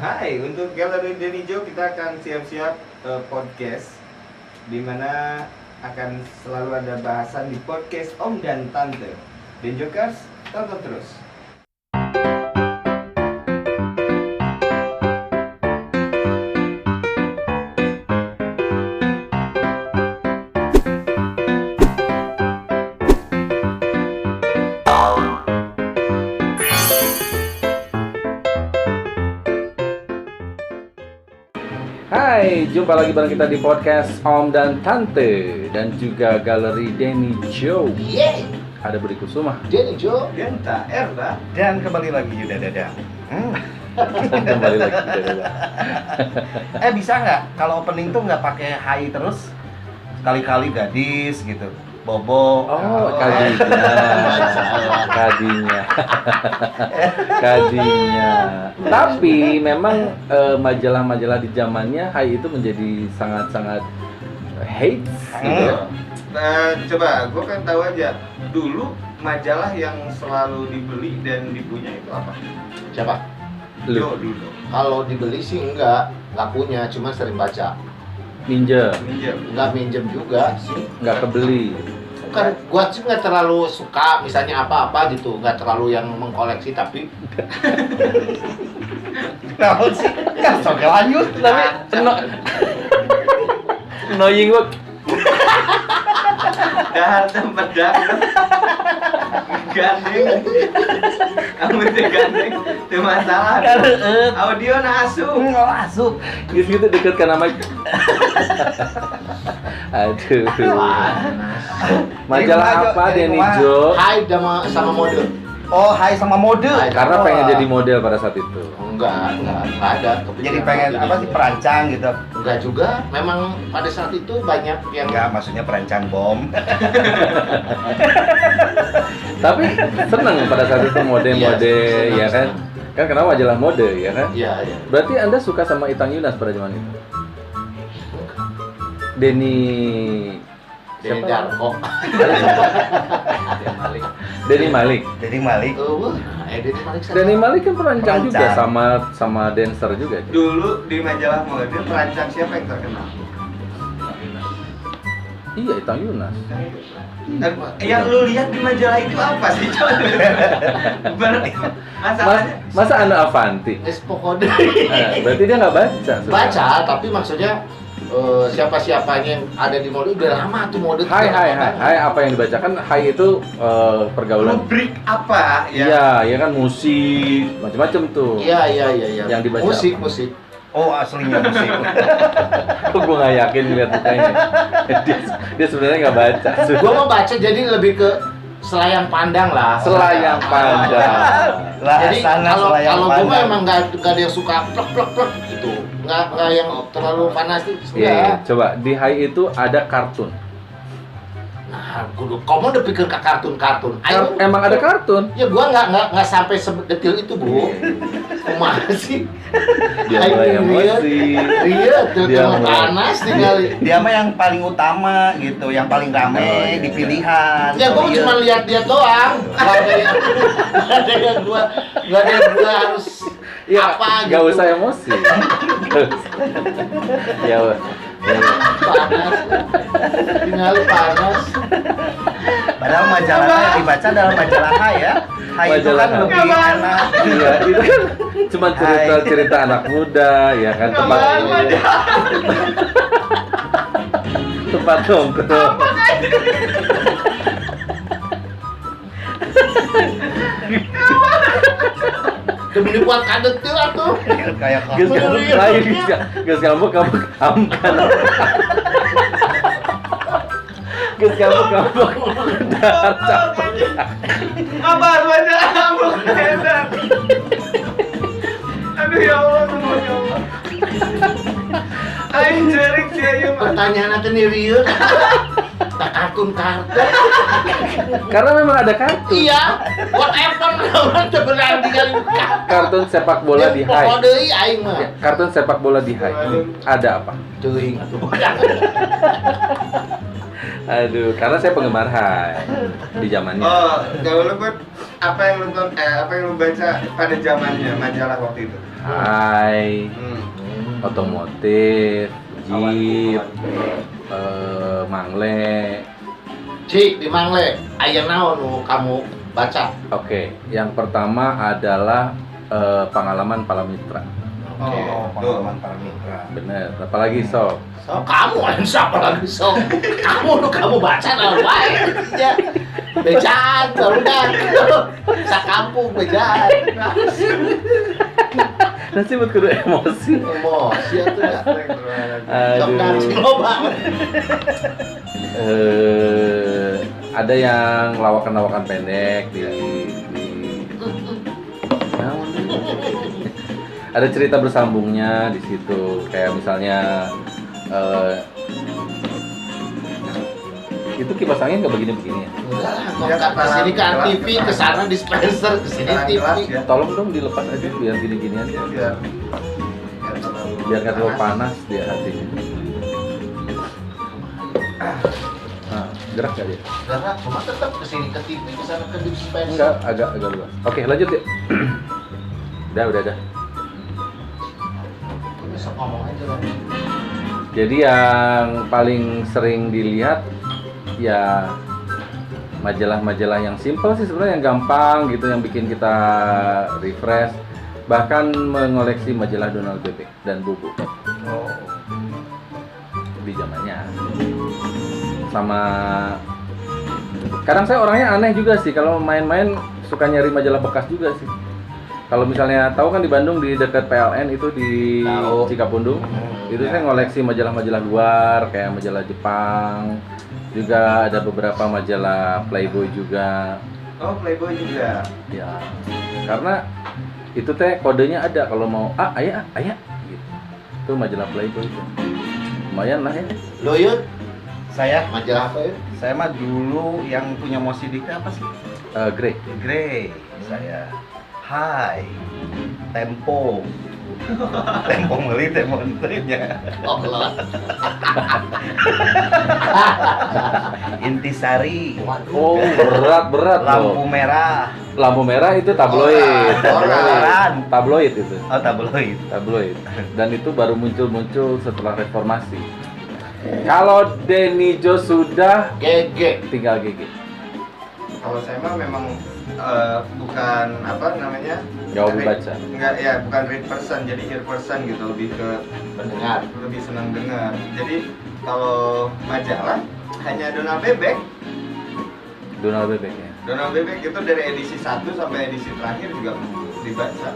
Hai, untuk Galeri Denny Joe kita akan siap-siap podcast di mana akan selalu ada bahasan di podcast Om dan Tante. Dan Jokers, tonton terus. Hai, jumpa lagi bareng kita di podcast Om dan Tante dan juga Galeri Denny Joe. Yeay, Ada Budi Kusuma. Denny Joe. Genta, Erla. Dan kembali lagi Yuda Dadang. Kembali lagi. Bisa nggak kalau opening tuh nggak pakai hai terus? Kali-kali gadis gitu, bobo. Oh, kadinya. Tapi memang majalah-majalah di zamannya hai itu menjadi sangat-sangat hate gitu ya. Coba, gue kan tahu aja. Dulu majalah yang selalu dibeli dan dipunya itu apa? Siapa? Lu Joe dulu. Kalau dibeli sih enggak punya, cuma sering baca. minjem, Minjem. Enggak minjem juga sih. nggak kebeli. Bukan, gua sih nggak terlalu suka misalnya apa-apa gitu, nggak terlalu yang mengkoleksi tapi Kenapa sih? Ya, sok lanjut. Tapi annoying banget. Dahar tempat dahar. Gandeng. Kamu itu gandeng. Itu masalah. Audio nasuk. Masuk. Gitu deket kan nama. Aduh. Majalah apa Denny Joe? hai sama mode. Oh, hai sama mode. Hai. Karena Oh, pengen jadi model pada saat itu. Enggak ada. Jadi pengen apa sih, perancang gitu? Enggak juga. Memang pada saat itu banyak yang Enggak, maksudnya perancang bom. Tapi seneng pada saat itu mode-mode, Iya, ya kan? senang. Kan kenapa majalah mode, ya kan? Iya. Berarti Anda suka sama Itang Yunas pada zaman itu? Denny Denny siapa? Darko. Denny Malik. Jadi Malik. Denny Malik. Denny Malik kan perancang juga Perancang. sama dancer juga. Dulu di majalah mode perancang siapa yang terkenal? Iya, Itang Yunas. Yang lu lihat di majalah itu apa sih? Masalahnya Masa Ana Avanti? Pokoknya Berarti dia nggak baca. sebenarnya. baca, tapi maksudnya siapa-siapanya yang ada di mode udah lama tuh mode. Hai, apa yang dibacakan? Hai itu pergaulan. rubrik apa ya? Iya, ya kan musik, macam-macam tuh. Iya. Yang dibaca musik. Oh, aslinya musik. Kok gue nggak yakin ngeliat mukanya. Dia sebenarnya nggak baca. Gua mau baca jadi lebih ke selayang pandang lah. Selayang pandang. Jadi Sana kalau selayang gua mah pandang. emang nggak ada yang suka plek gitu. Nggak yang terlalu fanatik. Iya, coba di Hai itu ada kartun. Nah, kamu udah pikir ke kartun. Ayo, Emang ada kartun. ya gua nggak sampai sedetil itu, Bu. Kumaha sih? Dia Ayo, mulai emosi. Iya, tuh Dia cuma mulai- panas tinggal. Dia mah yang paling utama gitu, yang paling rame Oh, iya. di pilihan. Ya gua Iya. cuma lihat dia doang. Nggak ada yang gua harus Iya, apa nggak gitu. usah emosi. Ya, Panas. Tinggal panas. Padahal majalahnya dibaca dalam majalah Hai ya. Hai itu Majalah kan Hai. lebih enak. iya, itu kan cuma cerita anak muda, ya kan tempat nongkrong. Demi buat kadet tuh atuh. Kayak Gus kamu lain, Gus kamu kan. Gus kamu dahar capek. Kabar baca amuk edan. Aduh ya Allah, semuanya Allah. Aing jerik sih ayeuna mah. Pertanyaan nanti nih Rio. Tak kartun. Karena memang ada kartun. Iya. Whatever orang sebenarnya tinggal Kartun sepak bola di Hai. Pokok deui aing mah. Ya, kartun sepak bola di Hai. Ada apa? Teuing atuh. Aduh, karena saya penggemar Hai di zamannya. Oh, kalau lu Bud, apa yang lu baca pada zamannya majalah waktu itu? Hai, otomotif, jeep, mangle. Cik di Mangle, aya naon nu kamu baca? Oke, yang pertama adalah pengalaman para mitra. Oh, pengalaman para mitra. Bener, apalagi so. So, kamu yang siapa lagi so? Kamu baca naon wae. Ya. Bejaan, barudak. Sakampung bejaan. Nanti buat kudu emosi. Emosi atuh ya. Sok Aduh. nangis loba. Ada yang lawakan-lawakan pendek di ada cerita bersambungnya di situ, kayak misalnya itu kipas angin nggak begini-begini ya? Enggak lah, ke sini kan TV, ke sana dispenser, ke sini TV. Ya. Tolong dong dilepas aja biar gini-gini aja, biar nggak terlalu panas dia hatinya. Nah, gerak nggak dia? Karena cuma tetap ke sini ke TV, ke sana ke dispenser. Enggak, agak luas. Oke, lanjut ya. Udah. Besok ngomong aja lah. Jadi yang paling sering dilihat ya majalah-majalah yang simple sih sebenarnya, yang gampang gitu, yang bikin kita refresh. Bahkan mengoleksi majalah Donald Bebek dan Bubu di zamannya. Sama kadang saya orangnya aneh juga sih, kalau main-main suka nyari majalah bekas juga sih. Kalau misalnya tahu kan di Bandung di dekat PLN itu di Tahu. Cikapundung, itu saya ngoleksi majalah-majalah luar kayak majalah Jepang, juga ada beberapa majalah Playboy juga. Oh, Playboy juga. Ya, karena itu teh kodenya ada kalau mau ayah gitu. Itu majalah Playboy itu. Lumayan lah ya. Lo Yud, Saya majalah apa ya? saya mah dulu yang punya Mosidik apa sih? Grey. Grey. Saya Hai Tempo. Tempo meuli Tempo entenya. Oh, lah. Intisari. Oh, berat Lampu loh. merah. Lampu merah itu tabloid. Koran. Tabloid itu. Oh, tabloid. Tabloid. Dan itu baru muncul setelah reformasi. Kalau Denijo sudah GG. tinggal GG. Kalau saya mah memang bukan apa namanya? Nggak hobi baca. Enggak, ya bukan read person, jadi hear person gitu, lebih ke Pendengar. lebih senang dengar. Jadi kalau majalah hanya Donald Bebek. Donald Bebek ya. Donald Bebek itu dari edisi 1 sampai edisi terakhir juga dibaca.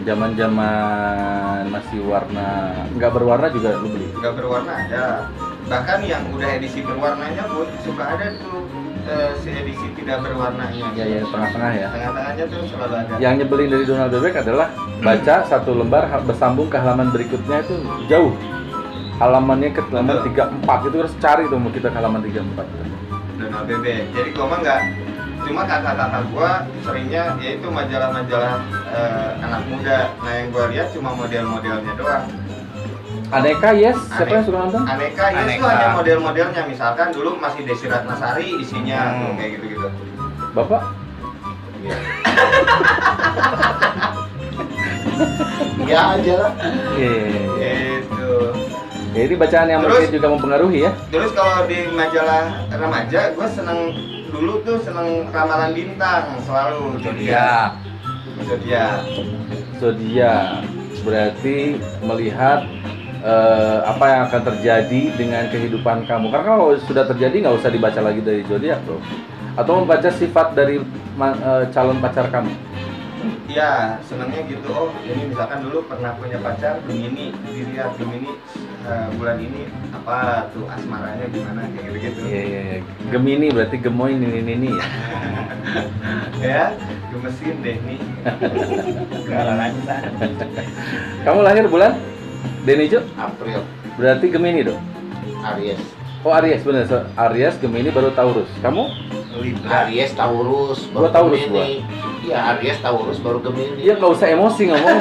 Zaman-zaman masih warna, nggak berwarna juga lu beli. Nggak berwarna ada. Bahkan yang udah edisi berwarnanya pun suka ada tuh si edisi tidak berwarnanya. Ya, tengah-tengah ya. Tengah-tengahnya tuh selalu ada. Yang nyebelin dari Donald Bebek adalah baca satu lembar bersambung ke halaman berikutnya itu jauh. Halamannya ke halaman 34 itu harus cari tuh mau kita ke halaman 34. Donald Bebek. Jadi gua mah nggak, cuma kakak-kakak gua seringnya yaitu majalah-majalah anak muda. Nah yang gua lihat cuma model-modelnya doang. Aneka yes, siapa yang suka nonton? Aneka, ya itu Aneka. hanya model-modelnya. Misalkan dulu masih Desi Ratnasari isinya tuh, kayak gitu-gitu. Bapak? Iya aja lah. Gitu. Jadi bacaan yang Terus- mungkin juga mempengaruhi ya. Terus kalau di majalah remaja, gue dulu tuh seneng ramalan bintang selalu. Zodiak. Zodiak. Zodiak berarti melihat apa yang akan terjadi dengan kehidupan kamu. Karena kalau sudah terjadi nggak usah dibaca lagi dari zodiak bro. Atau membaca sifat dari calon pacar kamu. Iya, senangnya gitu. Oh, ini misalkan dulu pernah punya pacar Gemini, dilihat Gemini bulan ini apa tuh asmaranya gimana kayak gitu-gitu. Iya. Gemini berarti gemoy nini ya. Ya, gemesin deh nih. Kamu lahir bulan Denijo? April, Berarti Gemini dong. Aries. Oh Aries bener. So, Aries, Gemini baru Taurus. Kamu? Libra. Aries, Taurus, Gua Taurus, Gemini. Iya, Aries, Taurus, baru Gemini. Iya nggak usah emosi ngomong.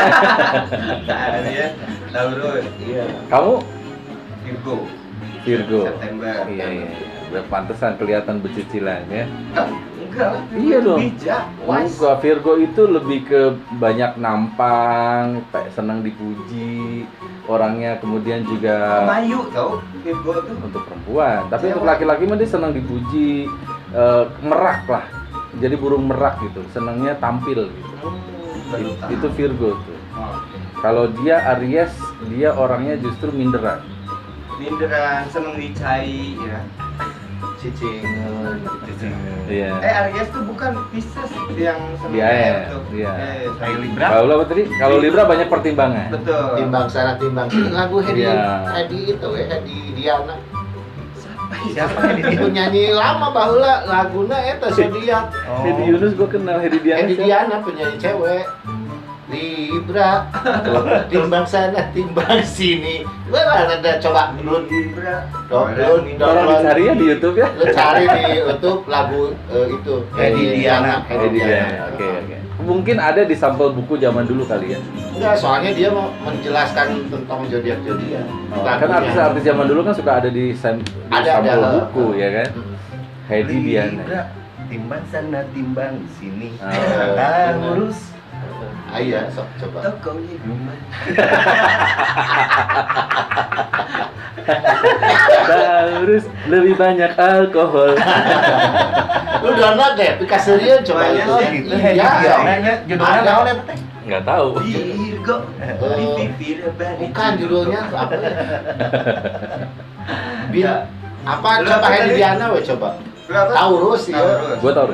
Aries, Taurus, Iya. Kamu? Virgo. Virgo. September. Iya. Berpantesan kelihatan becicilan ya. Enggak. enggak lah. Iya dong. Bijak, wise. Enggak, Virgo itu lebih ke banyak nampang, kayak senang dipuji orangnya, kemudian juga Mayu tau Virgo tuh. untuk perempuan. Tapi Cewek. untuk laki-laki mah dia senang dipuji, merak lah. Jadi burung merak gitu, senangnya tampil gitu. Baru tahu. Itu Virgo tuh. Oke. Kalau dia Aries, dia orangnya justru minderan. Minderan, seneng dicai ya. Cicingan. Iya. Aries tuh bukan Pisces yang seneng Dia air ya, tuh. iya. Kayak Libra. Kalau apa tadi? Kalau Libra banyak pertimbangan. Betul. Timbang sana timbang sini. Lagu Hedi Iya. itu Hedi Diana. Siapa ini? Itu nyanyi lama baheula laguna eta Zodiak. Hedi Yunus gue kenal, Hedi Diana. Hedi siapa? Diana penyanyi cewek. Libra, timbang sana, timbang sini. Beneran ada coba lu Libra. download, Tolong dicari ya di YouTube ya. Lu cari di YouTube lagu itu Hedi Diana. Hedi Diana. Oke. Mungkin ada di sampel buku zaman dulu kali ya. Enggak, soalnya dia mau menjelaskan tentang zodiak. Kan artis-artis zaman dulu kan suka ada di Ada, sampel ada. buku ya kan. Hedi Diana. Libra, timbang sana, timbang sini. Ah. Lurus. Iya, sok coba. Tokonya rumah. Harus lebih banyak alkohol. Lu download deh, aplikasinya coba Banyak itu. Oh gitu. Iya, Judulnya judulnya Ada. naon ya, Teh? Nggak tahu. Virgo. Di bibir abadi. Bukan judulnya apa ya? Ya. Apa Berapa coba Hedi tadi? Diana we coba. Berapa? Taurus ya. Taurus. Gue tahu.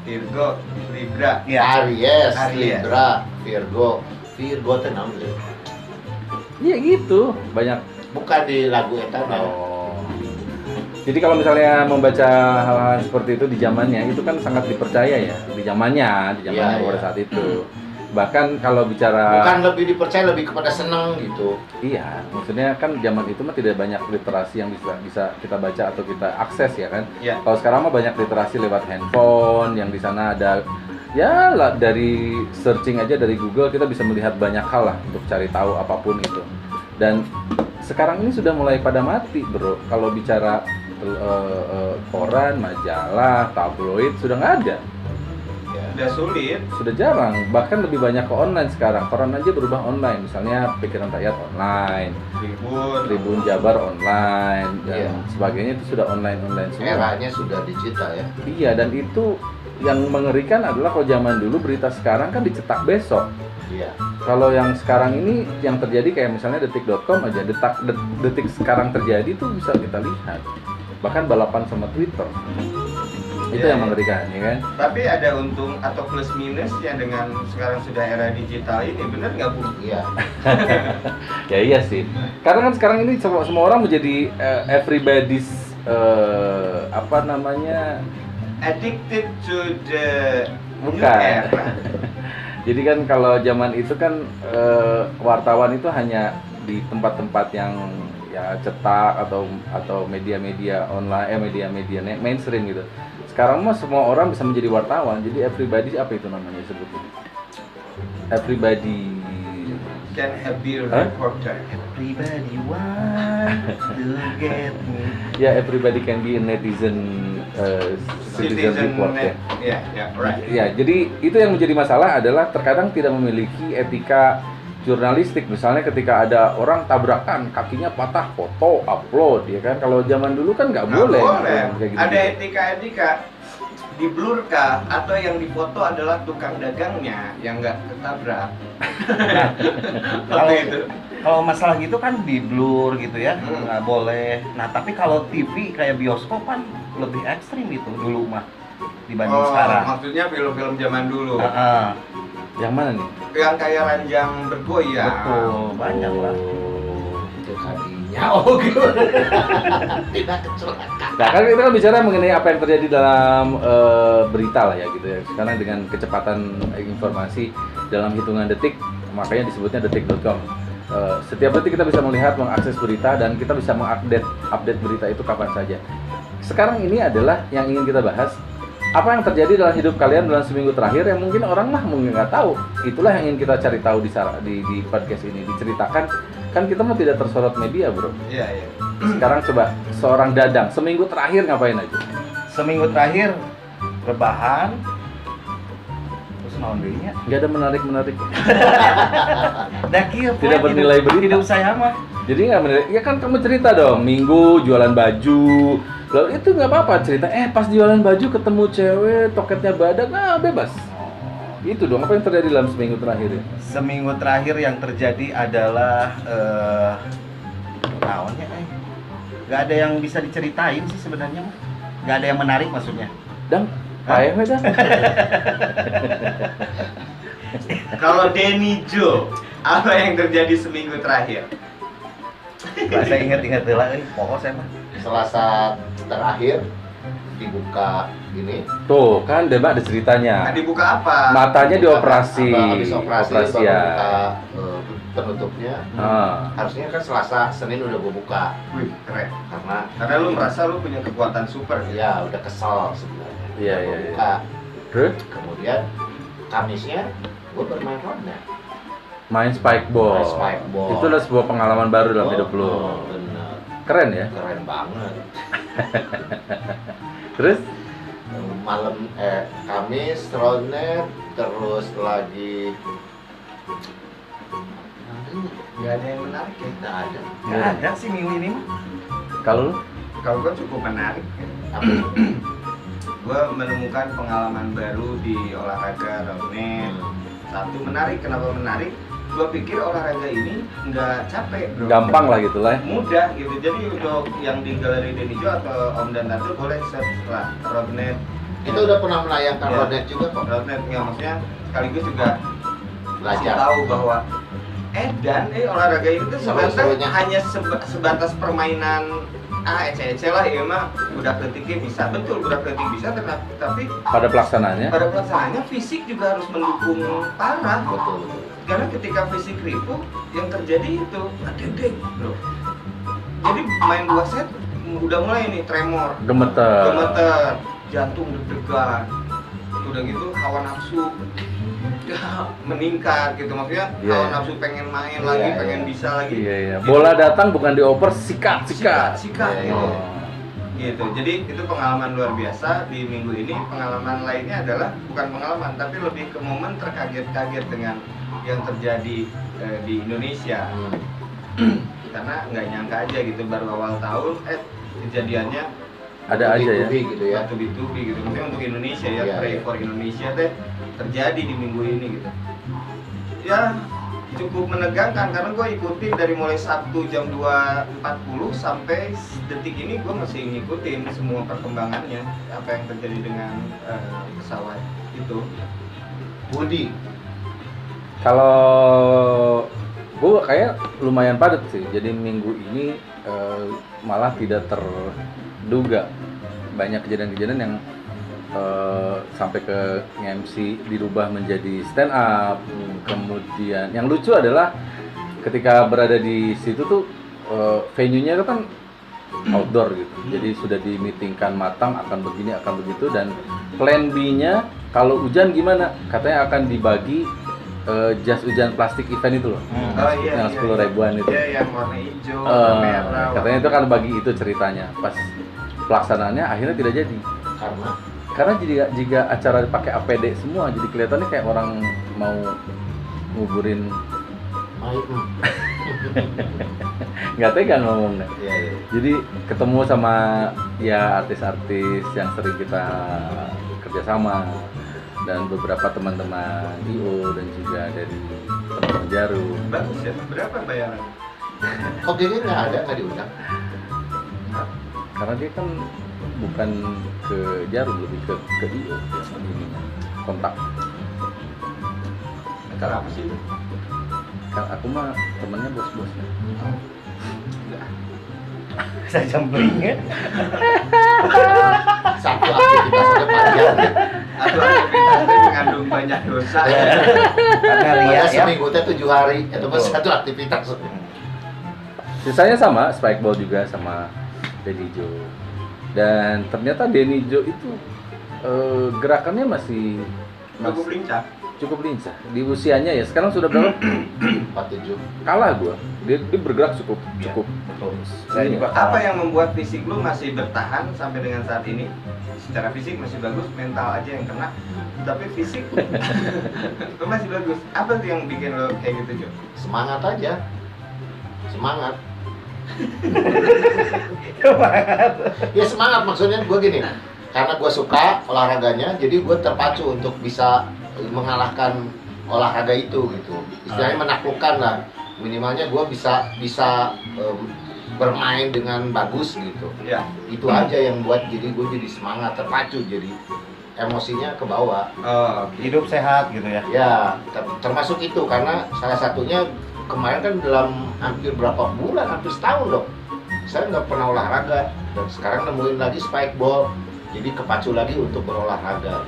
Virgo, Libra. Iya. Aries, Aries. Libra, Virgo. Virgo teh naon ya? Iya gitu. Banyak. Bukan di lagu eta nah. Oh. Jadi kalau misalnya membaca hal-hal seperti itu di zamannya, itu kan sangat dipercaya ya. Di zamannya Iya, pada iya. saat itu. Bahkan kalau bicara Bukan lebih dipercaya, lebih kepada senang gitu. iya, maksudnya kan zaman itu mah tidak banyak literasi yang bisa kita baca atau kita akses ya kan. Ya. Kalau sekarang mah banyak literasi lewat handphone, yang di sana ada ya lah, dari searching aja dari Google kita bisa melihat banyak hal lah untuk cari tahu apapun itu. Dan sekarang ini sudah mulai pada mati, bro. Kalau bicara koran, majalah, tabloid sudah nggak ada. Udah sulit. Sudah jarang, bahkan lebih banyak ke online sekarang. Koran aja berubah online, misalnya Pikiran Rakyat online, Tribun. Tribun Jabar online, dan Iya. sebagainya itu sudah online semua. Eranya sudah digital ya. Iya, dan itu yang mengerikan adalah kalau zaman dulu berita sekarang kan dicetak besok. Iya. Kalau yang sekarang ini yang terjadi kayak misalnya detik.com aja, detik sekarang terjadi tuh bisa kita lihat. Bahkan balapan sama Twitter. Itu Iya, yang iya. mengerikan, ya kan? Tapi ada untung atau plus minusnya dengan sekarang sudah era digital ini, bener nggak Bu? Iya. Ya iya sih. Karena kan sekarang ini semua orang menjadi everybody's apa namanya? Addicted to the new Bukan. era. Jadi kan kalau zaman itu kan wartawan itu hanya di tempat-tempat yang ya cetak atau media-media online, media-media mainstream gitu. Sekarang mah semua orang bisa menjadi wartawan. Jadi everybody apa itu namanya sebutnya? Everybody. Can be a Hah? reporter. Everybody want to get me. Ya everybody can be a netizen citizen report ya. Ya, right. Ya, jadi itu yang menjadi masalah adalah terkadang tidak memiliki etika jurnalistik. Misalnya ketika ada orang tabrakan, kakinya patah, foto, upload, ya kan. Kalau zaman dulu kan nggak Nggak boleh. boleh. Kayak gitu. Ada etika-etika. Di blur kah? Atau yang difoto adalah tukang dagangnya yang nggak ketabrak? Kalau Waktu itu. kalau masalah gitu kan di blur gitu ya, Hmm. nggak boleh. Nah tapi kalau TV kayak bioskop kan lebih ekstrim itu dulu mah dibanding sekarang. Maksudnya film-film zaman dulu. Heeh. Yang mana nih? Yang kayak ranjang bergoyang. Betul, banyak lah. Itu tadinya. Oh gitu. Tidak kecelakaan. Nah kan kita kan bicara mengenai apa yang terjadi dalam berita lah ya gitu ya. Sekarang dengan kecepatan informasi dalam hitungan detik, makanya disebutnya detik.com. Setiap detik kita bisa melihat, mengakses berita, dan kita bisa update berita itu kapan saja. Sekarang ini adalah yang ingin kita bahas, apa yang terjadi dalam hidup kalian dalam seminggu terakhir yang mungkin orang mah mungkin nggak tahu. Itulah yang ingin kita cari tahu di podcast ini, diceritakan. Kan kita mah tidak tersorot media, bro. Iya, iya. Sekarang coba seorang Dadang seminggu terakhir ngapain aja? Seminggu terakhir rebahan. Terus naon deui nya? Nggak ada menarik. Da kieu Tidak bernilai berita. Hidup saya mah. Jadi nggak menarik. Ya kan kamu cerita dong, Minggu jualan baju. Lalu itu nggak apa-apa cerita. Pas jualan baju ketemu cewek, toketnya badak, nah bebas. Itu dong, apa yang terjadi dalam seminggu terakhir ya? Seminggu terakhir yang terjadi adalah naonnya nggak ada yang bisa diceritain sih sebenarnya mah. Nggak ada yang menarik maksudnya. Dan payah we dah. Kalau Denny Jo, apa yang terjadi seminggu terakhir? Saya ingat-ingat lah, pokok saya mah. Selasa terakhir dibuka gini. Tuh kan Dema ada ceritanya. Nah, dibuka apa? Matanya dioperasi. Habis operasi baru ya. buka penutupnya. Harusnya kan Selasa, Senin udah gue buka. Wih, keren. Karena Lu merasa lu punya kekuatan super. ya udah kesel sebenarnya. Iya, Udah iya, gua iya. buka. Terus Kemudian Kamisnya gue bermain ronda. main spikeball. Main spikeball. Itu adalah sebuah pengalaman baru dalam hidup lu. Bener. Keren ya? Keren banget. Terus Malam Kamis ronda, terus lagi Gak ada yang menarik ya. nggak ada. Nggak ada sih minggu ini mah. kalau lu Kalau gue cukup menarik ya. Apa? Gue menemukan pengalaman baru di olahraga roundnet. Satu menarik, kenapa menarik? Gue pikir olahraga ini nggak capek, bro. gampang lah gitu lah. Mudah gitu. Jadi untuk yang di Galeri Denny Jo atau Om dan Tante boleh search lah roundnet. Kita udah pernah menayangkan Ya. roundnet juga kok. Roundnet nggak, maksudnya sekaligus juga kasih Belajar. tahu bahwa olahraga itu tuh sebenarnya Seru-serunya. hanya sebatas permainan ece-ece lah ya mah, budak detiknya bisa, betul budak detik bisa, tapi Pada pelaksanaannya pada pelaksanaannya fisik juga harus mendukung parah. Betul. Karena ketika fisik ripuh, yang terjadi itu ngededek, bro. Jadi main 2 set udah mulai nih tremor, gemeter, jantung deg-degan, udah gitu hawa nafsu ya, meningkat gitu, maksudnya Iya, hawa iya. nafsu pengen main Iya, lagi, iya. pengen bisa lagi. Iya. Bola datang bukan dioper, sikat. sikat Iya, gitu. Oh. Gitu. Jadi itu pengalaman luar biasa di minggu ini. Pengalaman lainnya adalah bukan pengalaman, tapi lebih ke momen terkaget-kaget dengan yang terjadi di Indonesia. Karena nggak nyangka aja gitu, baru awal tahun kejadiannya Ada aja ya. Tubi gitu ya. tubi-tubi gitu. Maksudnya untuk Indonesia ya, Iya, pray iya. for Indonesia teh terjadi di minggu ini gitu. Ya cukup menegangkan karena gue ikutin dari mulai Sabtu jam 2.40 sampai detik ini gue masih ngikutin semua perkembangannya, apa yang terjadi dengan pesawat itu. Budi. Kalau gue kayak lumayan padat sih. Jadi minggu ini malah tidak terduga banyak kejadian-kejadian yang sampai ke MC dirubah menjadi stand up. Kemudian yang lucu adalah ketika berada di situ tuh venue-nya itu kan outdoor gitu. Jadi sudah dimitingkan matang akan begini, akan begitu, dan plan B-nya kalau hujan gimana? Katanya akan dibagi jas hujan plastik event itu loh. Oh iya, Yang 10 ribuan itu. Iya, yang warna hijau, warna merah. Katanya itu kan bagi itu ceritanya. Pas pelaksanaannya akhirnya tidak jadi. Karena jika acara dipakai APD semua, jadi kelihatannya kayak orang mau nguburin, nggak tega ngomongnya. Iya, iya. Jadi ketemu sama ya artis-artis yang sering kita kerjasama dan beberapa teman-teman IO dan juga dari teman-teman Jarum. Bagus ya, berapa bayaran? Kok dia nggak diundang? Karena dia kan bukan ke Jarum, lebih ke IO ininya, kontak. Acara apa sih itu? Kan aku mah temennya bos-bosnya. Saya jambelingnya. Satu aktivitas udah panjang. Atau aktivitasnya mengandung banyak dosa. Karena Dia lihat ya. seminggu teh 7 hari, itu kan Betul. satu aktivitas. Sisanya sama, spikeball juga sama Denny Jo. Dan ternyata Denny Jo itu gerakannya masih Cukup lincah. cukup lincah. Di usianya ya sekarang sudah berapa? 47. Kalah gua. Dia bergerak cukup Iya, betul. Saya juga Apa yang membuat fisik lu masih bertahan sampai dengan saat ini? Secara fisik masih bagus, mental aja yang kena. Tapi fisik lu masih bagus. Apa tuh yang bikin lu kayak gitu, Jo? Semangat aja. Semangat. Ya semangat maksudnya gue gini. Karena gue suka olahraganya, jadi gue terpacu untuk bisa mengalahkan olahraga itu gitu. Istilahnya menaklukkan lah. Minimalnya gue bisa bermain dengan bagus gitu. Ya. Itu aja yang buat jadi gue jadi semangat, terpacu, jadi emosinya ke bawah. Oh, Hidup sehat gitu ya. Ya, termasuk itu karena salah satunya kemarin kan dalam hampir berapa bulan, hampir setahun loh. Saya nggak pernah olahraga dan sekarang nemuin lagi spikeball, jadi kepacu lagi untuk berolahraga.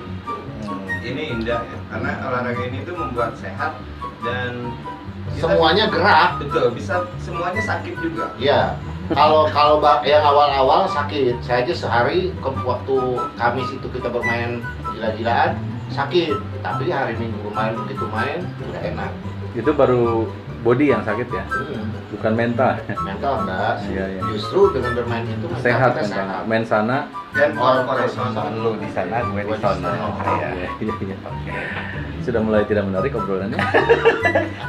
ini indah ya. Karena olahraga ini tuh membuat sehat dan kita- Semuanya gerak. betul, bisa semuanya sakit juga. Ya, kalau yang awal-awal sakit, saya aja sehari waktu Kamis itu kita bermain gila-gilaan sakit, tapi hari Minggu begitu main udah enak. itu baru body yang sakit ya, bukan mental. Mental enggak, Iya, iya. justru dengan bermain itu mental Sehat kita mental. sehat. Main sana. Dan Oh, corporation. Lu di sana, gue di Gue di sana. sana. Iya. Iya, iya. Sudah mulai tidak menarik obrolannya.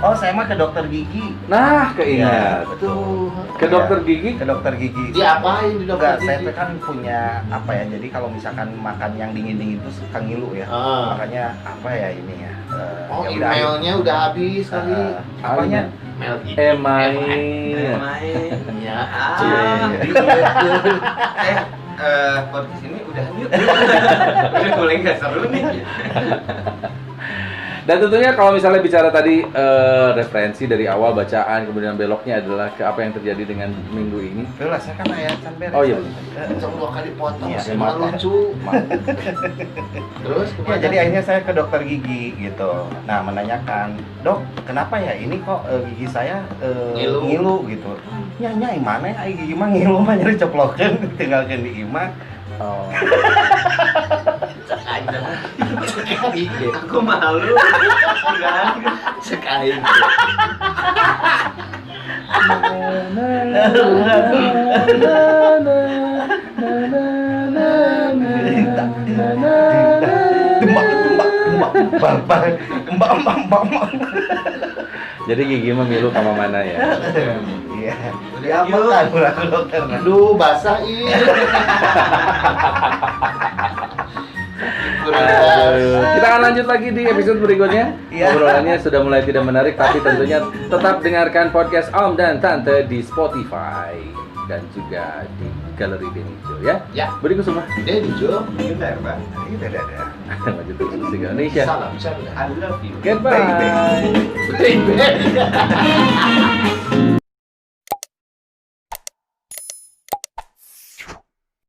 Oh, saya mah ke dokter gigi. Nah, keingat. Betul. Ke dokter gigi. Ke dokter gigi. Diapain di dokter Enggak, saya gigi? tuh kan punya apa ya? Jadi kalau misalkan makan yang dingin-dingin itu suka ngilu ya. Ah. Makanya apa ya ini ya? Oh, ya udah. emailnya udah habis kali. Apanya? Mail gigi. Main. Main. Ya. Ah, podcast ini udah yuk. Udah mulai nggak seru nih. Dan tentunya kalau misalnya bicara tadi referensi dari awal bacaan kemudian beloknya adalah ke apa yang terjadi dengan minggu ini. Udah lah, saya kan ayah can beres. Oh iya. Cuma 2 kali potong, Iya, masih maaf. lucu. Terus Ya, kemana? jadi akhirnya saya ke dokter gigi gitu. Nah, menanyakan, "Dok, kenapa ya ini kok gigi saya ngilu gitu?" Nyai mana ya gigi mah ngilu mah nyari ceplokeun tinggalkeun di imah. Oh. sekali deh. Aku malu. Enggak. Sekali. Jadi gigi memilu sama mana ya? Iya. Udah Apa yuk. kan ulah dokter. Aduh, basah ih. Kita akan lanjut lagi di episode berikutnya. Iya. Obrolannya sudah mulai tidak menarik, tapi tentunya tetap dengarkan podcast Om dan Tante di Spotify dan juga di Galeri Denijo ya. Ya. Beriku semua. Deh, Jo. Bentar, Bang. Itu ada. Maju terus musik Indonesia. Salam, bisa enggak? I love you. Goodbye. Baby.